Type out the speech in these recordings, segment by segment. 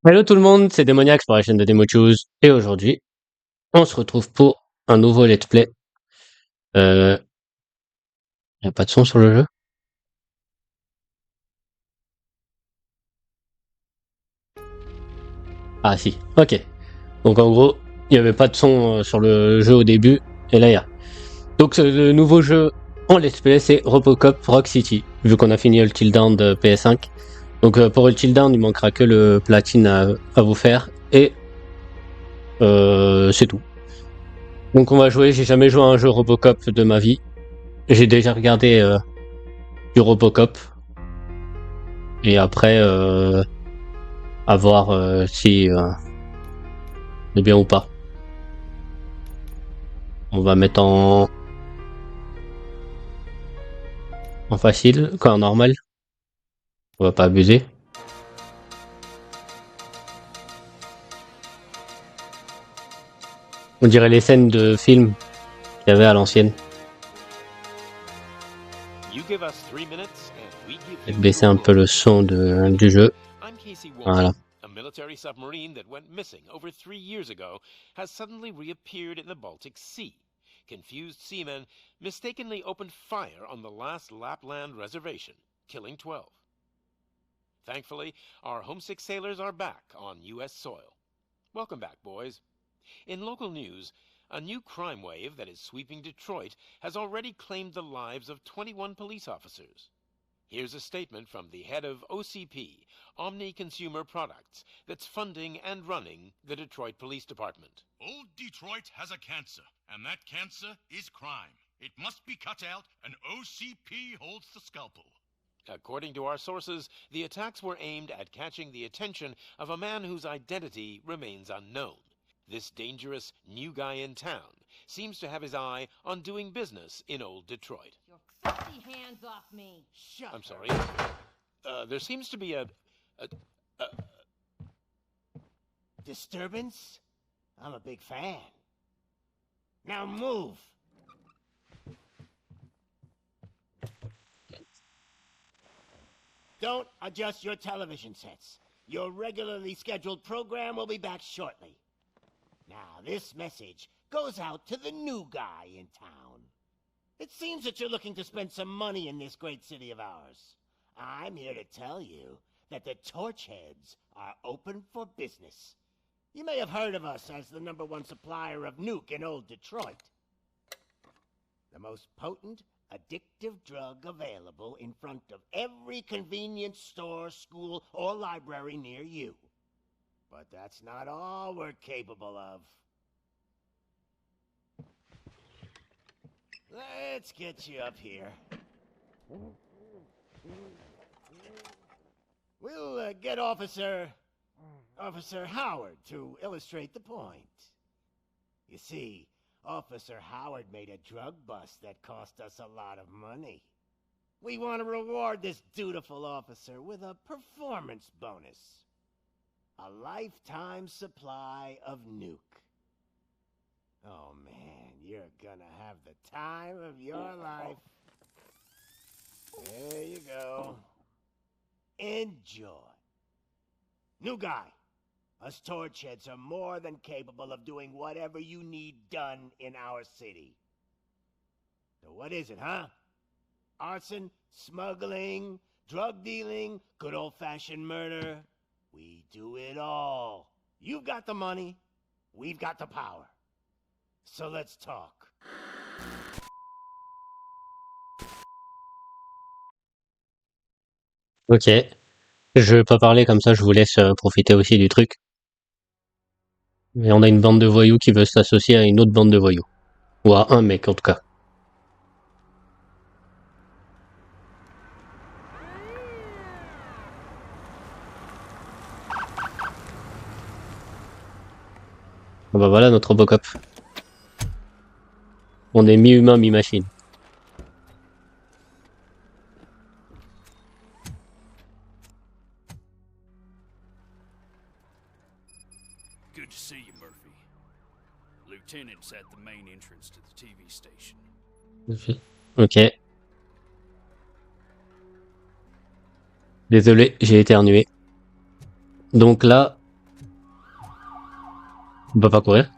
Hello tout le monde, c'est Démoniax pour la chaîne de Demochoose et aujourd'hui, on se retrouve pour un nouveau let's play. Y a pas de son sur le jeu? Ah si, ok. Donc en gros, il y avait pas de son sur le jeu au début, et là il y a. Donc le nouveau jeu en let's play, c'est Robocop Rock City, vu qu'on a fini Until Dawn de PS5. Donc pour Until Dawn, il manquera que le platine à vous faire, et c'est tout. Donc on va jouer, j'ai jamais joué à un jeu Robocop de ma vie. J'ai déjà regardé du Robocop, et après à voir si c'est bien ou pas. On va mettre en facile, quoi, en normal. On va pas abuser. On dirait les scènes de films qu'il y avait à l'ancienne. Et baisser un peu le son du jeu. Voilà. A military submarine that went missing over 3 years ago has suddenly reappeared in the Baltic Sea. Confused seamen mistakenly opened fire on the last Lapland reservation, killing 12. Thankfully, our homesick sailors are back on U.S. soil. Welcome back, boys. In local news, a new crime wave that is sweeping Detroit has already claimed the lives of 21 police officers. Here's a statement from the head of OCP, Omni Consumer Products, that's funding and running the Detroit Police Department. Old Detroit has a cancer, and that cancer is crime. It must be cut out, and OCP holds the scalpel. According to our sources, the attacks were aimed at catching the attention of a man whose identity remains unknown. This dangerous new guy in town seems to have his eye on doing business in old Detroit. Your filthy hands off me! Shut I'm sorry. There seems to be a disturbance? I'm a big fan. Now move! Don't adjust your television sets. Your regularly scheduled program will be back shortly. Now, this message goes out to the new guy in town. It seems that you're looking to spend some money in this great city of ours. I'm here to tell you that the Torchheads are open for business. You may have heard of us as the #1 supplier of nuke in old Detroit. The most potent, addictive drug available in front of every convenience store, school, or library near you. But that's not all we're capable of. Let's get you up here. We'll get Officer Howard to illustrate the point. You see, Officer Howard made a drug bust that cost us a lot of money. We want to reward this dutiful officer with a performance bonus. A lifetime supply of nuke. Oh man, you're gonna have the time of your life. There you go. Enjoy. New guy. Us Torchheads are more than capable of doing whatever you need done in our city. So what is it, huh? Arson, smuggling, drug dealing, good old-fashioned murder. We do it all. You've got the money, we've got the power. So let's talk. Ok. Je vais pas parler comme ça, je vous laisse profiter aussi du truc. Et on a une bande de voyous qui veut s'associer à une autre bande de voyous. Ou à un mec en tout cas. Ah bah voilà notre Robocop. On est mi-humain, mi-machine. Good to see you, Murphy. Lieutenant's at the main entrance to the TV station. Ok. Désolé, j'ai éternué. Donc là, On peut pas courir.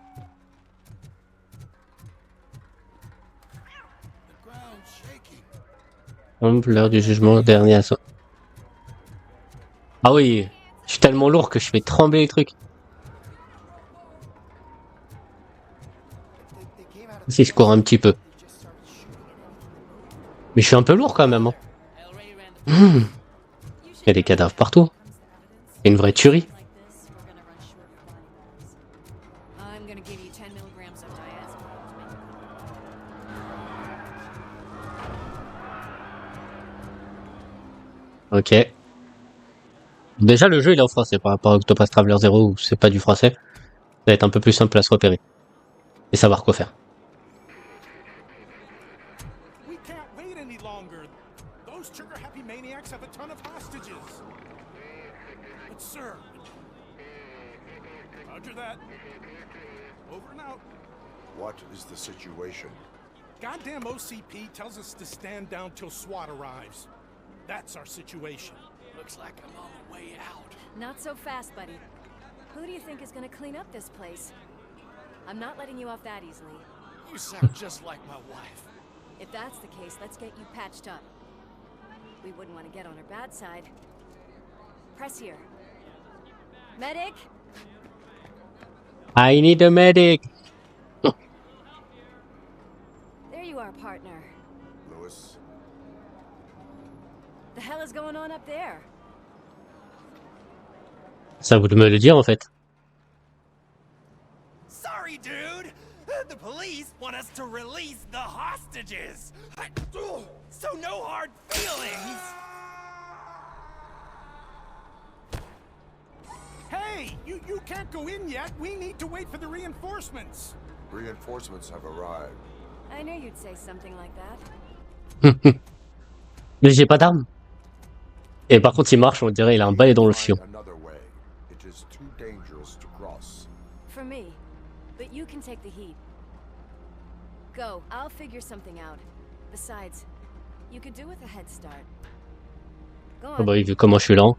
L'heure du jugement, dernier assaut. Ah oui, je suis tellement lourd que je fais trembler les trucs. Si je cours un petit peu. Mais je suis un peu lourd quand même. Hein. Il y a des cadavres partout. C'est une vraie tuerie. Ok. Déjà le jeu il est en français par rapport à Octopath Traveler 0 où c'est pas du français. Ça va être un peu plus simple à se repérer. Et savoir quoi faire. We can't wait any longer. Those trigger-happy maniacs have a ton of hostages. But sir... Roger that. Over and out. What is the situation? Goddamn OCP tells us to stand down till SWAT arrives. That's our situation. Looks like I'm on the way out. Not so fast, buddy. Who do you think is gonna clean up this place? I'm not letting you off that easily. You sound just like my wife. If that's the case, let's get you patched up. We wouldn't want to get on her bad side. Press here. Medic? I need a medic. There you are, partner. Lewis? The hell is going on up there? Ça vous de me le dire en fait. Sorry, dude. The police want us to release the hostages. So no hard feelings. Hey, you can't go in yet. We need to wait for the reinforcements. Reinforcements have arrived. I knew you'd say something like that. Mais j'ai pas d'arme. Et par contre il marche, on dirait il a un balai dans le fion. Another way. It is too dangerous to cross. For me. But you can take the heat. Go, I'll figure something out. Besides, you could do with a head start. Go Oh on. bah vu comment je suis lent.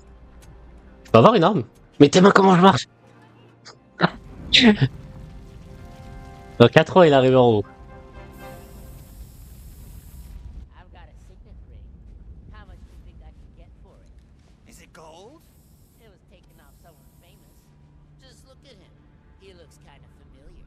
Je peux avoir une arme. Mais tes mains comment je marche. Dans 4 ans il arrive en haut. I've got a signet ring. How much do you think I can get for it? Is it gold? It was taken off someone famous. Just look at him. He looks kind of familiar.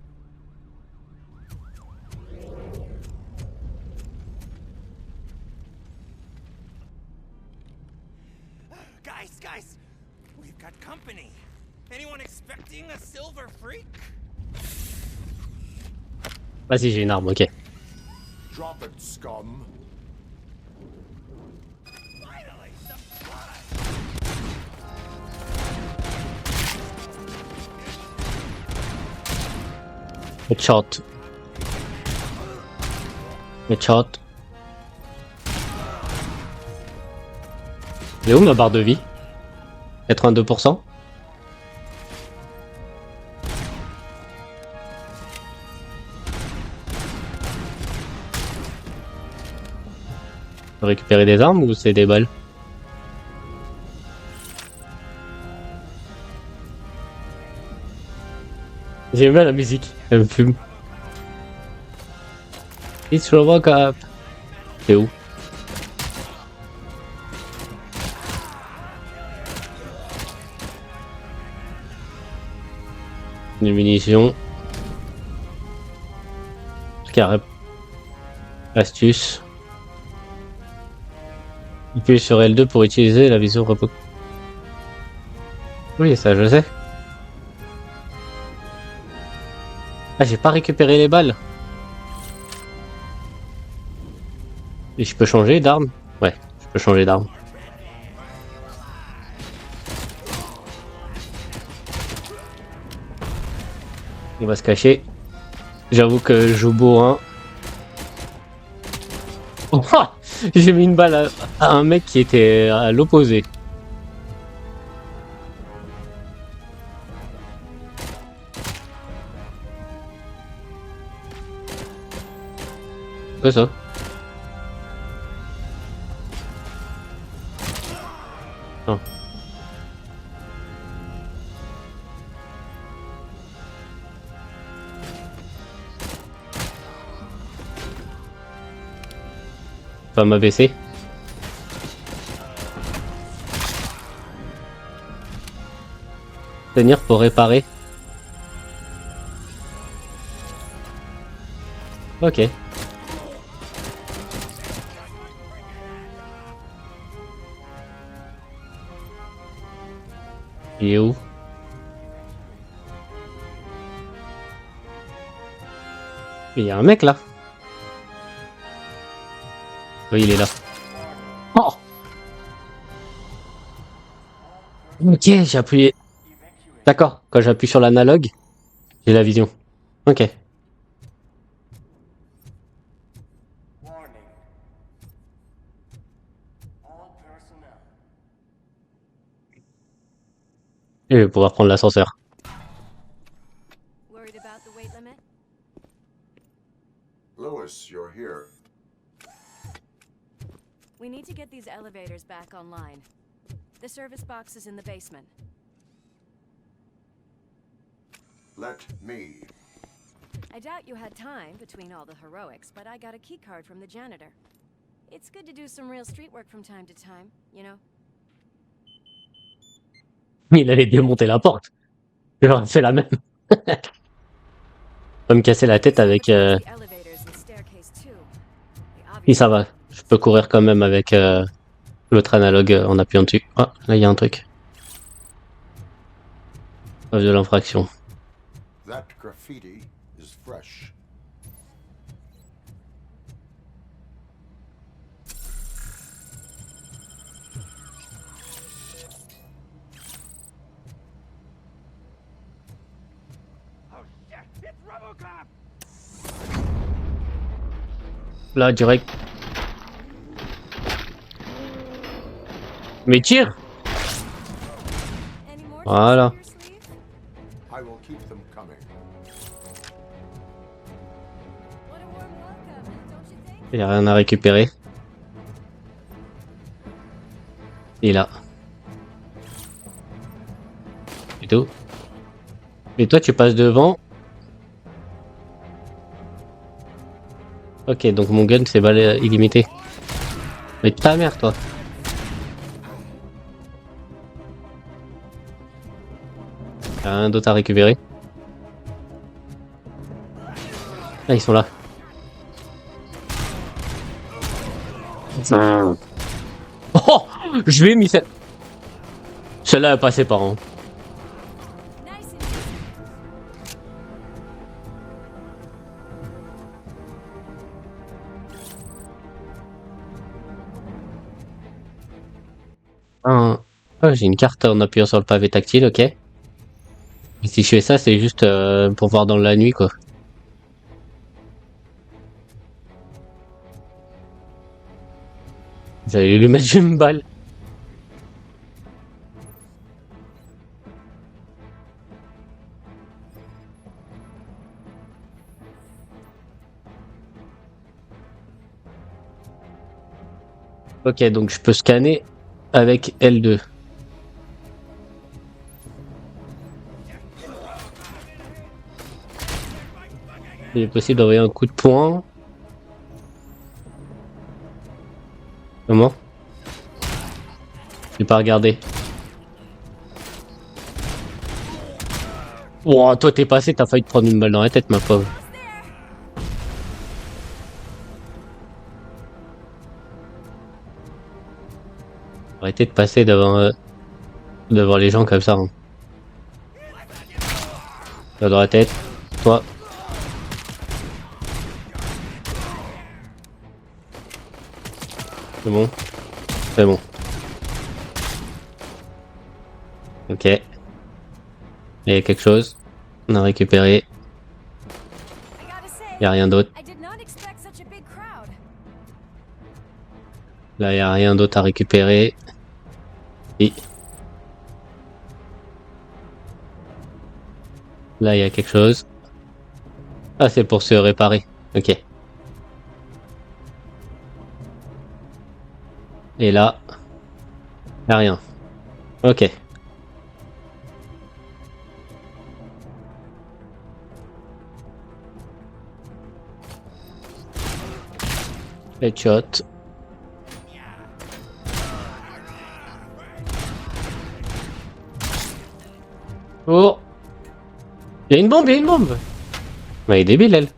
Guys, we've got company. Anyone expecting a silver freak? Vas-y j'ai une arme, ok. Drop it, scum. Finally, some blood. Headshot. Headshot. Elle est où ma barre de vie? 82%. Récupérer des armes ou c'est des balles? J'aime bien la musique, elle me fume. It's Robocop. C'est où? Des munitions. Carré. Astuce. Appuyez sur L2 pour utiliser la vision repos. Oui, ça je sais. Ah, j'ai pas récupéré les balles. Et je peux changer d'arme? Ouais, je peux changer d'arme. Il va se cacher. J'avoue que je joue bourrin. Oh, j'ai mis une balle à un mec qui était à l'opposé. Quoi ça? Non. Pas m'abaisser. Tenir pour réparer. Ok. Il est où? Il y a un mec là. Oui, il est là. Oh! Ok, j'ai appuyé. D'accord, quand j'appuie sur l'analogue, j'ai la vision. Ok. Et je vais pouvoir prendre l'ascenseur. Worried about the weight limit? Lewis, you're here. We need to get these elevators back online. The service box is in the basement. Let me. I doubt you had time between all the heroics, but I got a key card from the janitor. It's good to do some real street work from time to time, you know? Il allait démonter la porte. J'aurais fait la même. Pas me casser la tête avec... The elevators and staircase too. They Oui, ça va. Je peux courir quand même avec l'autre analogue en appuyant dessus. Ah, là, il y a un truc. Preuve de l'infraction. That graffiti is fresh. Là, direct. Mais tire! Any more Voilà. tricks up your sleeve? I will keep them coming. What a warm welcome, don't you think? Il n'y a rien à récupérer. Il est là. C'est tout. Et toi, tu passes devant. Ok, donc mon gun, c'est balle illimitée. Mais ta mère, toi. Y'a rien d'autre à récupérer. Ah, ils sont là. Oh! Je lui ai mis cette... Celle-là est passée par an. Nice and easy. Ah, j'ai une carte en appuyant sur le pavé tactile, ok. Et si je fais ça, c'est juste pour voir dans la nuit, quoi. J'allais lui mettre une balle. Ok, donc je peux scanner avec L2. Il est possible d'envoyer un coup de poing. Comment? J'ai pas regardé. Wow, toi t'es passé, t'as failli te prendre une balle dans la tête, ma pauvre. Arrêtez de passer devant les gens comme ça. Hein. Là dans la tête. Toi. C'est bon. C'est bon. Ok. Il y a quelque chose. On a récupéré. I gotta say, Il y a rien d'autre. I did not expect such a big crowd. Là, il y a rien d'autre à récupérer. Et... Là, il y a quelque chose. Ah, c'est pour se réparer. Ok. Et là, il n'y a rien. Ok. Headshot. Oh. Il y a une bombe, il y a une bombe. Bah, elle est débile, elle.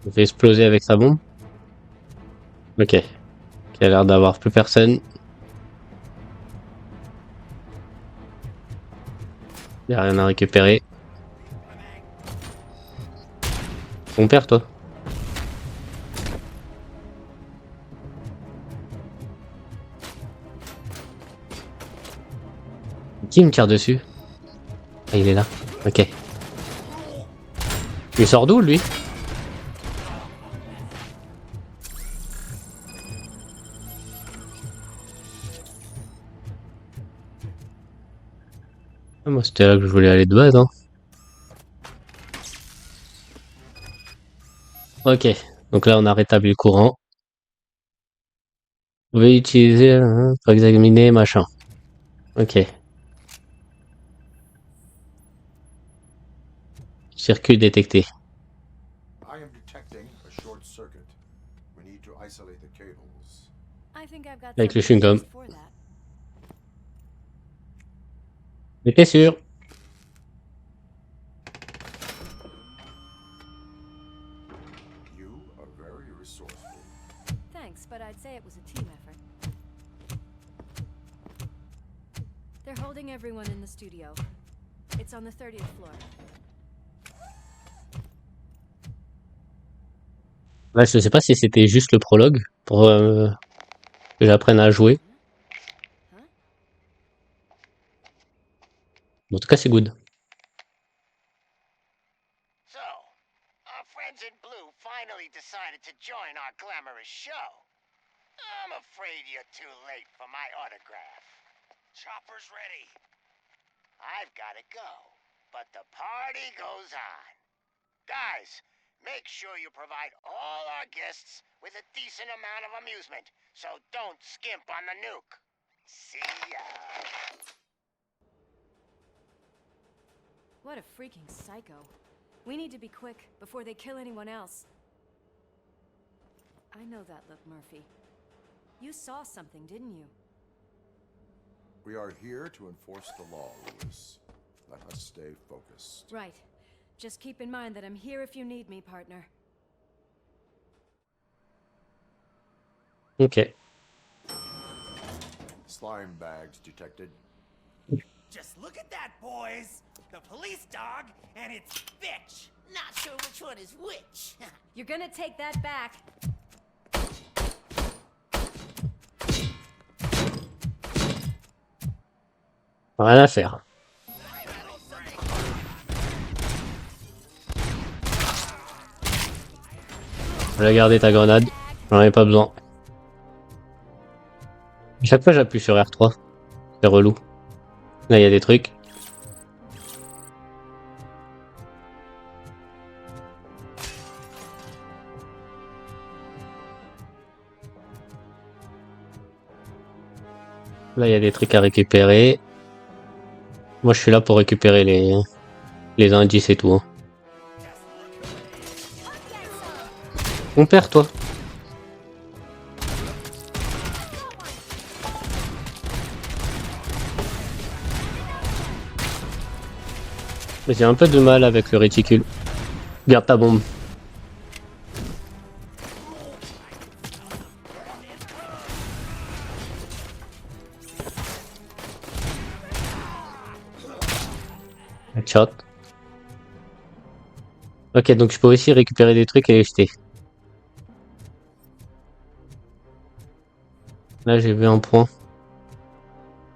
Il fait exploser avec sa bombe. Ok. Il a l'air d'avoir plus personne. Il n'y a rien à récupérer. Ton père, toi. Qui me tire dessus? Ah, il est là. Ok. Il sort d'où, lui? Ah, moi, c'était là que je voulais aller de base, hein. Ok. Donc là, on a rétabli le courant. Vous pouvez utiliser pour examiner machin. Ok. Circuit détecté. I am detecting a short circuit. We need to isolate the cables. I think I've got Avec le something chewing-gum. just for that. Mais t'es sûr? You are very resourceful. Thanks, but I'd say it was a team effort. They're holding everyone in the studio. It's on the 30th floor. Là, je sais pas si c'était juste le prologue pour que j'apprenne à jouer. En tout cas, c'est good. So, our friends in blue finally decided to join our glamorous show. I'm afraid you're too late for my autograph. Chopper's ready. I've got to go, but the party goes on. Guys, make sure you provide all our guests with a decent amount of amusement, so don't skimp on the nuke. See ya. What a freaking psycho. We need to be quick before they kill anyone else. I know that look, Murphy. You saw something, didn't you? We are here to enforce the law, Lewis. Let us stay focused. Right. Just keep in mind that I'm here if you need me, partner. Ok. Slime bags detected. Just look at that, boys! The police dog and its bitch! Not sure which one is which. You're gonna take that back. Rien à faire. Je vais garder ta grenade. J'en ai pas besoin. Chaque fois, j'appuie sur R3. C'est relou. Là, il y a des trucs. Là, il y a des trucs à récupérer. Moi, je suis là pour récupérer les indices et tout. Hein. Mon père, toi. Mais j'ai un peu de mal avec le réticule. Garde ta bombe. Headshot. Ok, donc je peux aussi récupérer des trucs et les jeter. Là, j'ai vu un point.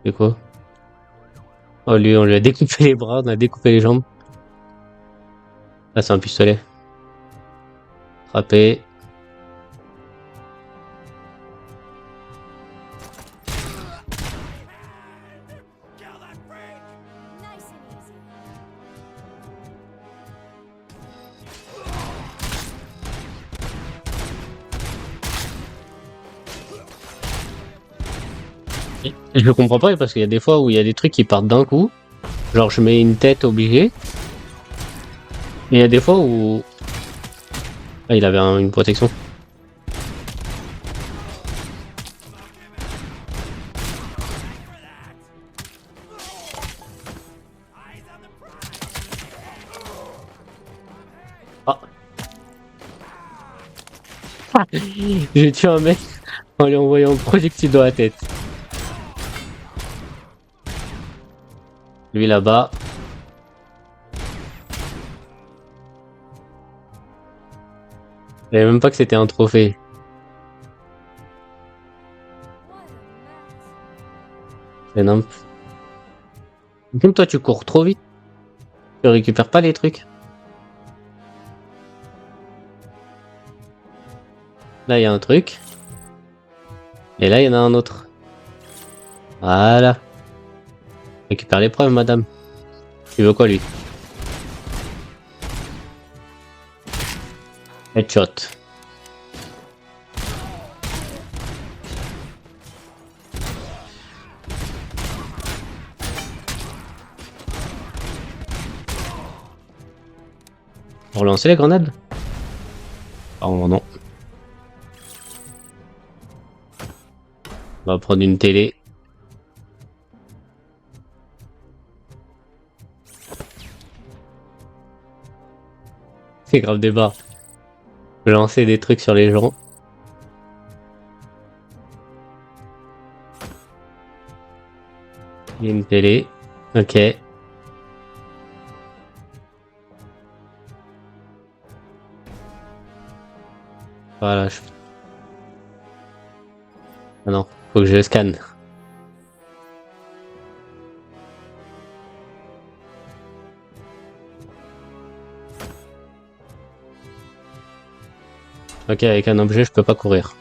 C'est quoi? Oh, lui, on lui a découpé les bras, on a découpé les jambes. Là, c'est un pistolet. Frappé. Nice and easy. Et je comprends pas parce qu'il y a des fois où il y a des trucs qui partent d'un coup Genre je mets une tête obligée. Mais il y a des fois où... Ah, il avait une protection. Ah. J'ai tué un mec en lui envoyant un projectile dans la tête. Lui là-bas. Je savais même pas que c'était un trophée. C'est nimp. Comme toi tu cours trop vite. Tu récupères pas les trucs. Là il y a un truc. Et là il y en a un autre. Voilà. Récupère l'épreuve madame. Tu veux quoi lui? Headshot. Relancer les grenades? Oh non. On va prendre une télé. C'est grave débat. Je vais lancer des trucs sur les gens. Il y a une télé. Ok. Voilà. Ah non, faut que je le scanne. Ok, avec un objet, je peux pas courir.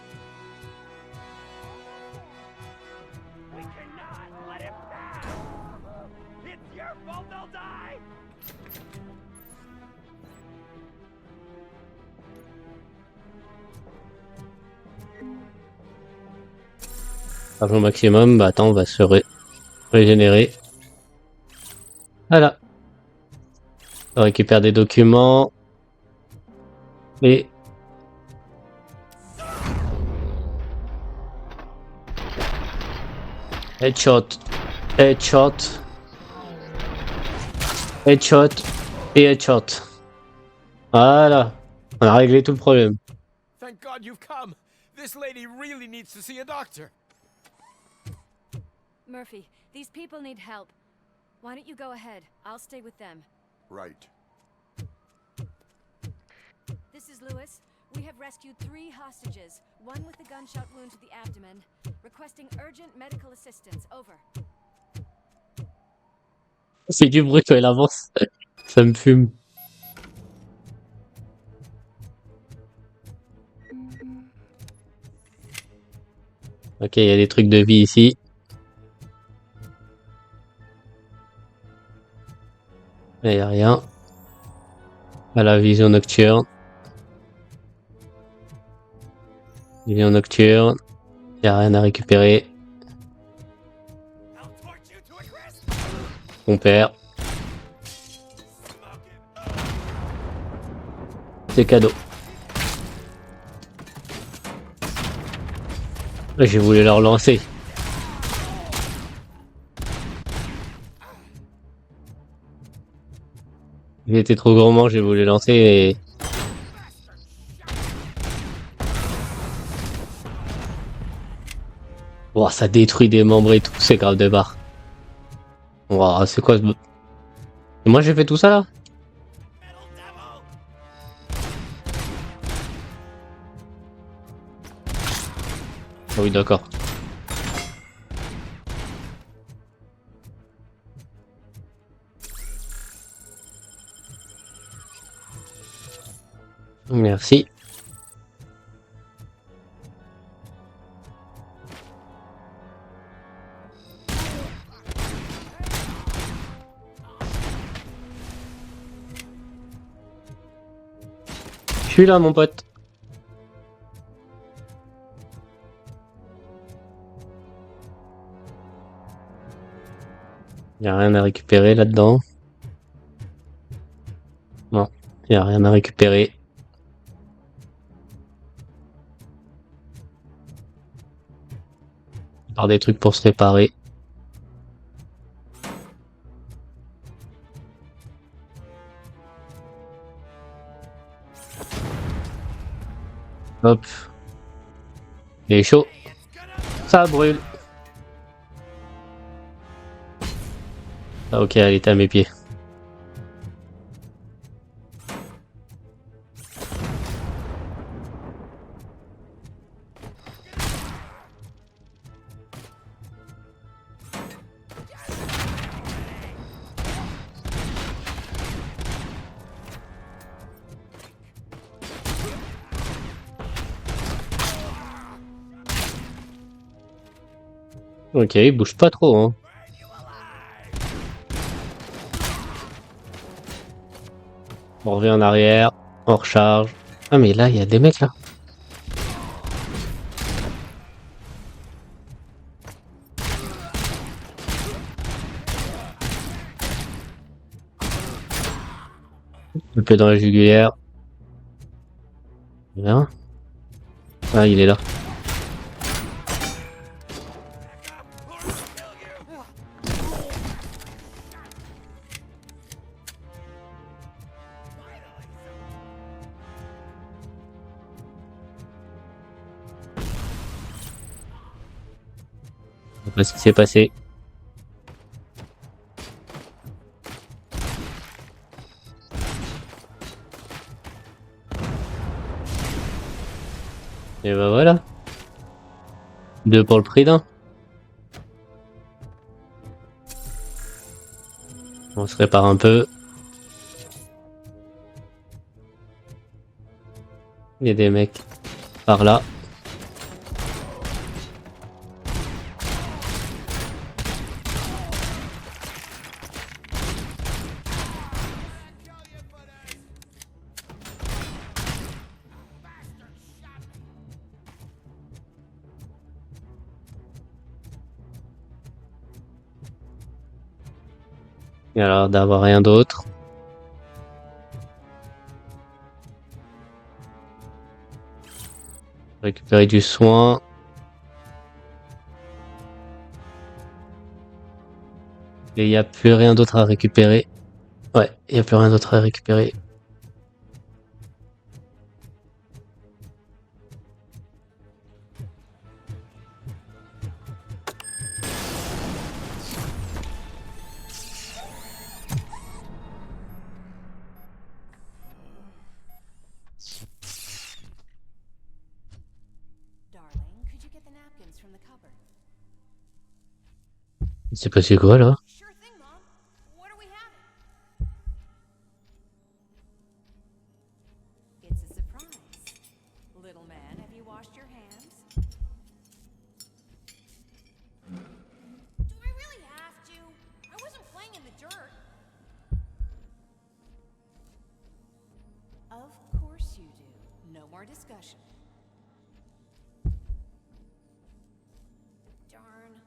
Au maximum, bah attends, on va se régénérer. Voilà. On récupère des documents. Et... Headshot. Headshot. Headshot. Et headshot. Voilà. On a réglé tout le problème. Thank God you've come. This lady really needs to see a doctor. Murphy, these people need help. Why don't you go ahead? I'll stay with them. Right. This is Lewis. We have rescued 3 hostages, one with a gunshot wound to the abdomen. Requesting urgent medical assistance. Over. C'est du bruit quand elle avance. Ça me fume. Ok, il y a des trucs de vie ici. Il n'y a rien. À la vision nocturne. Vision nocturne. Il n'y a rien à récupérer. On perd. C'est cadeau. J'ai voulu la relancer. J'ai été trop gourmand, j'ai voulu lancer et... Wow, ça détruit des membres et tout, c'est grave de barre. Wow, c'est quoi ce... Et moi j'ai fait tout ça là? Ah oui d'accord. Merci. Je suis là mon pote. Y a rien à récupérer là-dedans. Non, y a rien à récupérer. À part des trucs pour se réparer. Hop. Il est chaud. Ça brûle. Ah, ok, elle était à mes pieds. Ok, il bouge pas trop, hein. On revient en arrière, on recharge. Ah mais là, il y a des mecs là. Un peu dans la jugulaire. Bien. Ah, il est là. Je sais pas ce qui s'est passé. Et bah voilà. 2 pour le prix d'un. On se répare un peu. Il y a des mecs par là. Il y a l'air d'avoir rien d'autre. Récupérer du soin. Et il n'y a plus rien d'autre à récupérer. Ouais, il n'y a plus rien d'autre à récupérer. Darling, could you get the napkins from the cupboard? C'est passé quoi là? Sure thing, Mom. What are we having? It's a surprise. Little man, have you washed your hands? Do I really have to? I wasn't playing in the dirt. Of course you do. No more discussion. Darn.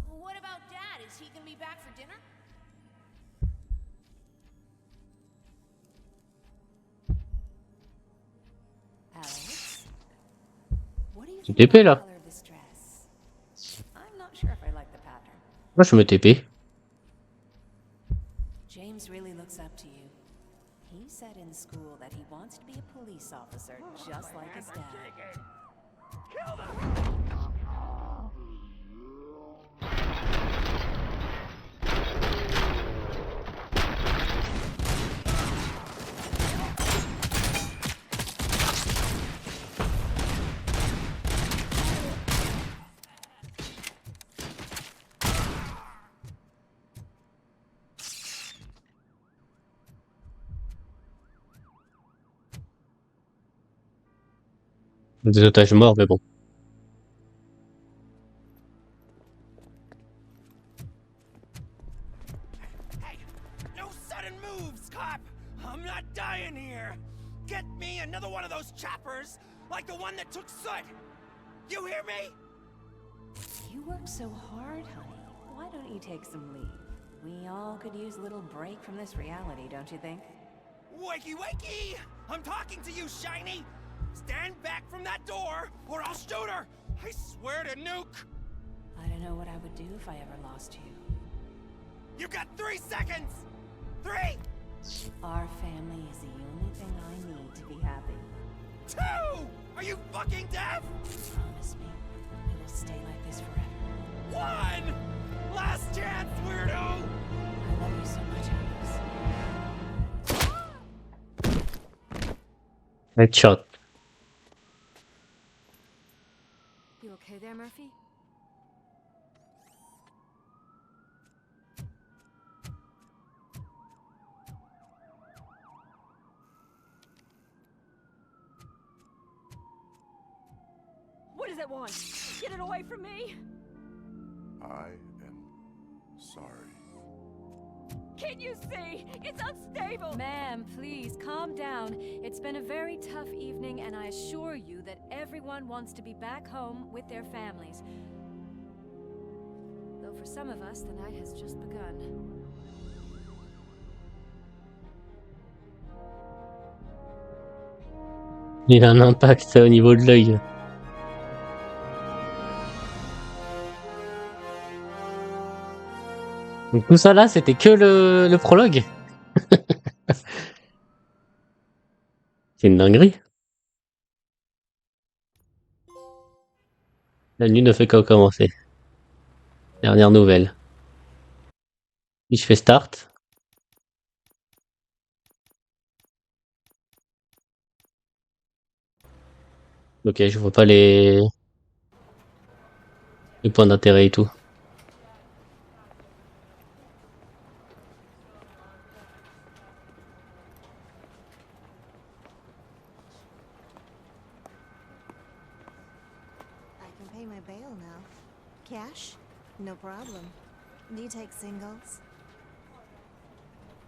What about Dad? Is he gonna be back for dinner? Alex? What do you think TP about là. the color of this dress? I'm not sure if I like the pattern. Moi je me TP. James really looks up to you. He said in school that he wants to be a police officer just like his dad. Des otages morts, mais bon. Hey, no sudden moves, cop! I'm not dying here! Get me another one of those choppers, like the one that took Soot! You hear me? You work so hard, honey. Why don't you take some leave? We all could use a little break from this reality, don't you think? Wakey, wakey! I'm talking to you, Shiny! Stand back from that door, or I'll shoot her! I swear to nuke! I don't know what I would do if I ever lost you. You got 3 seconds! 3! Our family is the only thing I need to be happy. 2! Are you fucking deaf? Promise me, it will stay like this forever. 1! Last chance, weirdo! I love you so much, Alice. Headshot. You okay there, Murphy? What does it want? Get it away from me! I am sorry. Can't you see? It's unstable! Ma'am, please, calm down. It's been a very tough evening, and I assure you that everyone wants to be back home with their families. Though for some of us, the night has just begun. Il a un impact au niveau de l'œil. Donc tout ça là, c'était que le prologue. C'est une dinguerie. La nuit ne fait que commencer. Dernière nouvelle. Si je fais start. Ok, je vois pas les points d'intérêt et tout. I can pay my bail now. Cash? No problem. Do you take singles?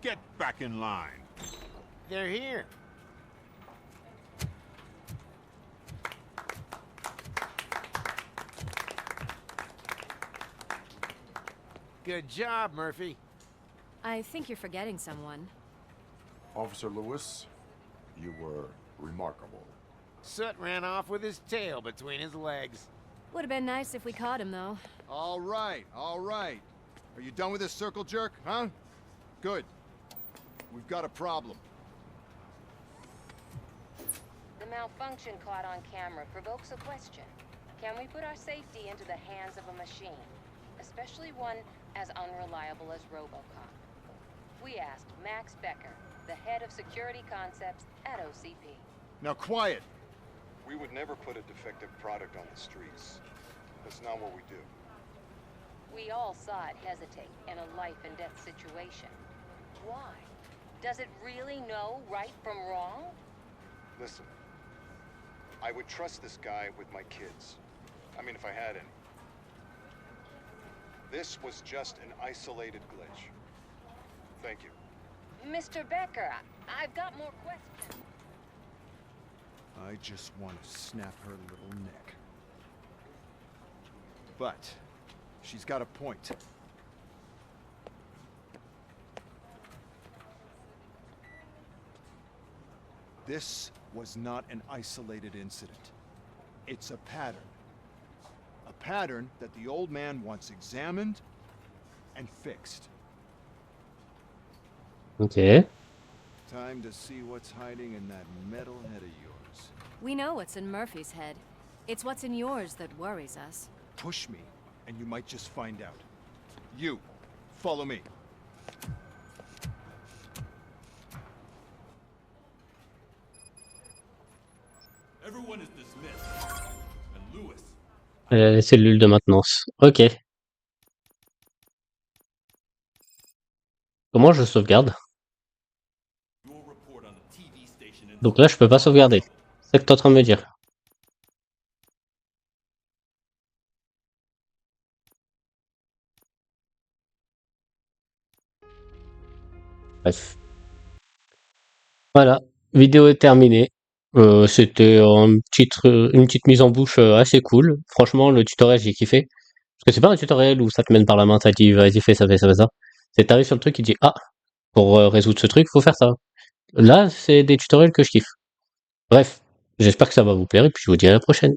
Get back in line. They're here. Good job, Murphy. I think you're forgetting someone. Officer Lewis, you were remarkable. Soot ran off with his tail between his legs. Would have been nice if we caught him, though. All right, all right. Are you done with this circle jerk, huh? Good. We've got a problem. The malfunction caught on camera provokes a question. Can we put our safety into the hands of a machine? Especially one as unreliable as RoboCop. We asked Max Becker, the head of security concepts at OCP. Now quiet! We would never put a defective product on the streets. That's not what we do. We all saw it hesitate in a life and death situation. Why? Does it really know right from wrong? Listen, I would trust this guy with my kids. I mean, if I had any. This was just an isolated glitch. Thank you. Mr. Becker, I've got more questions. I just want to snap her little neck. But she's got a point. This was not an isolated incident. It's a pattern. A pattern that the old man wants examined and fixed. Ok. Time to see what's hiding in that metal head of yours. We know what's in Murphy's head. It's what's in yours that worries us. Push me, and you might just find out. You, follow me. Everyone is dismissed. And Lewis. Les cellules de maintenance. Ok. Comment je sauvegarde? Donc là, je peux pas sauvegarder. C'est ce que tu es en train de me dire. Bref. Voilà. Vidéo est terminée. C'était une petite mise en bouche assez cool. Franchement, le tutoriel, j'ai kiffé. Parce que c'est pas un tutoriel où ça te mène par la main, ça te dit vas-y, fais ça, fais ça, fais ça. C'est t'arrives sur le truc, il dit ah, pour résoudre ce truc, faut faire ça. Là, c'est des tutoriels que je kiffe. Bref, j'espère que ça va vous plaire et puis je vous dis à la prochaine.